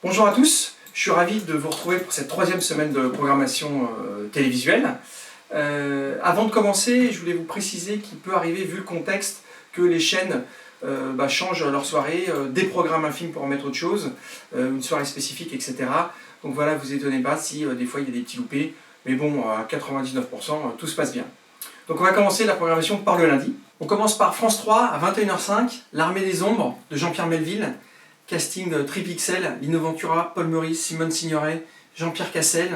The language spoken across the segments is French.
Bonjour à tous, je suis ravi de vous retrouver pour cette troisième semaine de programmation télévisuelle. Avant de commencer, je voulais vous préciser qu'il peut arriver, vu le contexte, que les chaînes changent leur soirée, déprogramment un film pour en mettre autre chose, une soirée spécifique, etc. Donc voilà, vous étonnez pas si des fois il y a des petits loupés, mais bon, à 99%, tout se passe bien. Donc on va commencer la programmation par le lundi. On commence par France 3 à 21h05, L'Armée des Ombres de Jean-Pierre Melville. Casting Tripixel, Lino Ventura, Paul Meurice, Simone Signoret, Jean-Pierre Cassel.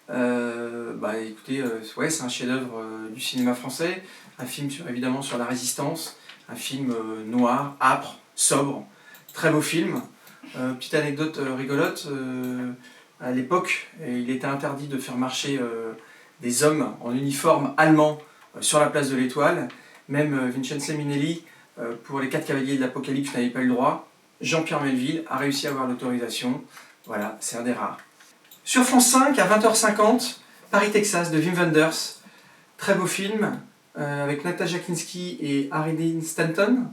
Écoutez, c'est un chef-d'œuvre du cinéma français, un film évidemment sur la résistance, un film noir, âpre, sobre, très beau film. Petite anecdote rigolote, à l'époque, il était interdit de faire marcher des hommes en uniforme allemand sur la place de l'Étoile. Même Vincenzo Minelli, pour les 4 cavaliers de l'Apocalypse, n'avait pas eu le droit. Jean-Pierre Melville a réussi à avoir l'autorisation. Voilà, c'est un des rares. Sur France 5, à 20h50, Paris, Texas, de Wim Wenders. Très beau film, avec Natasha Kinski et Harry Dean Stanton.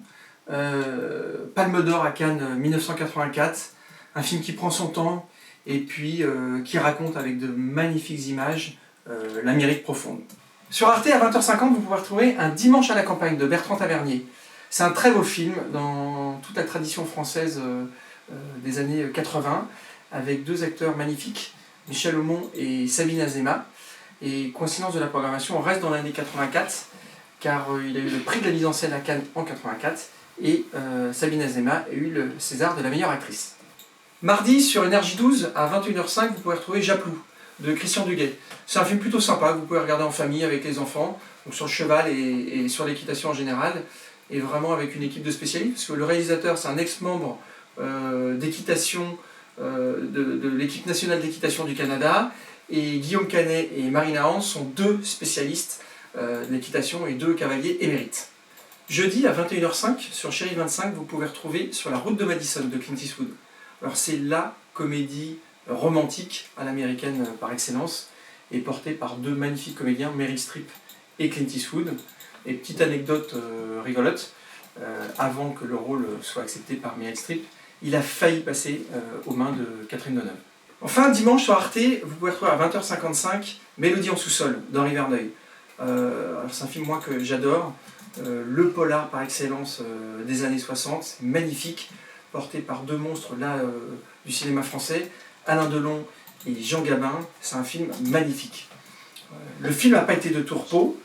Palme d'Or à Cannes 1984. Un film qui prend son temps et puis qui raconte avec de magnifiques images l'Amérique profonde. Sur Arte, à 20h50, vous pouvez retrouver Un dimanche à la campagne de Bertrand Tavernier. C'est un très beau film dans toute la tradition française des années 80, avec 2 acteurs magnifiques, Michel Aumont et Sabine Azéma. Et coïncidence de la programmation, on reste dans l'année 84, car il a eu le prix de la mise en scène à Cannes en 84, et Sabine Azéma a eu le César de la meilleure actrice. Mardi, sur Énergie 12, à 21h05, vous pouvez retrouver Japlou, de Christian Duguay. C'est un film plutôt sympa, que vous pouvez regarder en famille avec les enfants, donc sur le cheval et sur l'équitation en général, et vraiment avec une équipe de spécialistes, parce que le réalisateur, c'est un ex-membre d'équitation, de l'équipe nationale d'équitation du Canada, et Guillaume Canet et Marina Hans sont 2 spécialistes d'équitation et 2 cavaliers émérites. Jeudi, à 21h05, sur Chérie 25, vous pouvez retrouver Sur la route de Madison, de Clint Eastwood. Alors c'est la comédie romantique à l'américaine par excellence, et portée par 2 magnifiques comédiens, Meryl Streep et Clint Eastwood. Et petite anecdote rigolote, avant que le rôle soit accepté par Meryl Streep, il a failli passer aux mains de Catherine Deneuve. Enfin, dimanche sur Arte, vous pouvez retrouver à 20h55 Mélodie en sous-sol d'Henri Verneuil. C'est un film moi que j'adore, le polar par excellence des années 60, magnifique, porté par 2 monstres là du cinéma français, Alain Delon et Jean Gabin. C'est un film magnifique. Le film n'a pas été de tout repos.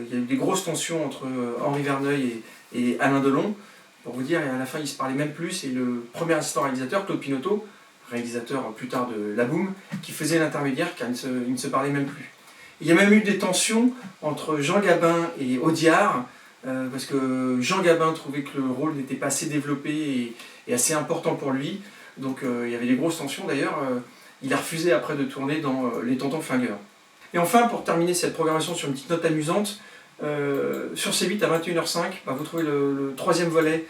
Il y a eu des grosses tensions entre Henri Verneuil et Alain Delon, pour vous dire, et à la fin ils se parlaient même plus, et le premier assistant réalisateur, Claude Pinoteau, réalisateur plus tard de La Boum, qui faisait l'intermédiaire car ils ne se parlaient même plus. Il y a même eu des tensions entre Jean Gabin et Audiard, parce que Jean Gabin trouvait que le rôle n'était pas assez développé et assez important pour lui, donc il y avait des grosses tensions. D'ailleurs, il a refusé après de tourner dans Les Tontons Flingueurs. Et enfin, pour terminer cette programmation sur une petite note amusante, sur C8 à 21h05, vous trouvez le 3e volet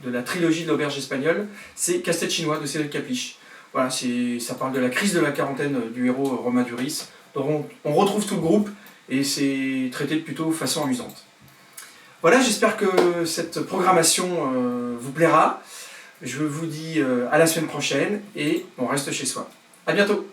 de la trilogie de l'auberge espagnole, c'est Casse-tête chinois de Cédric Capiche. Voilà, ça parle de la crise de la quarantaine du héros Romain Duris. Donc on retrouve tout le groupe et c'est traité de plutôt façon amusante. Voilà, j'espère que cette programmation vous plaira. Je vous dis à la semaine prochaine et on reste chez soi. À bientôt.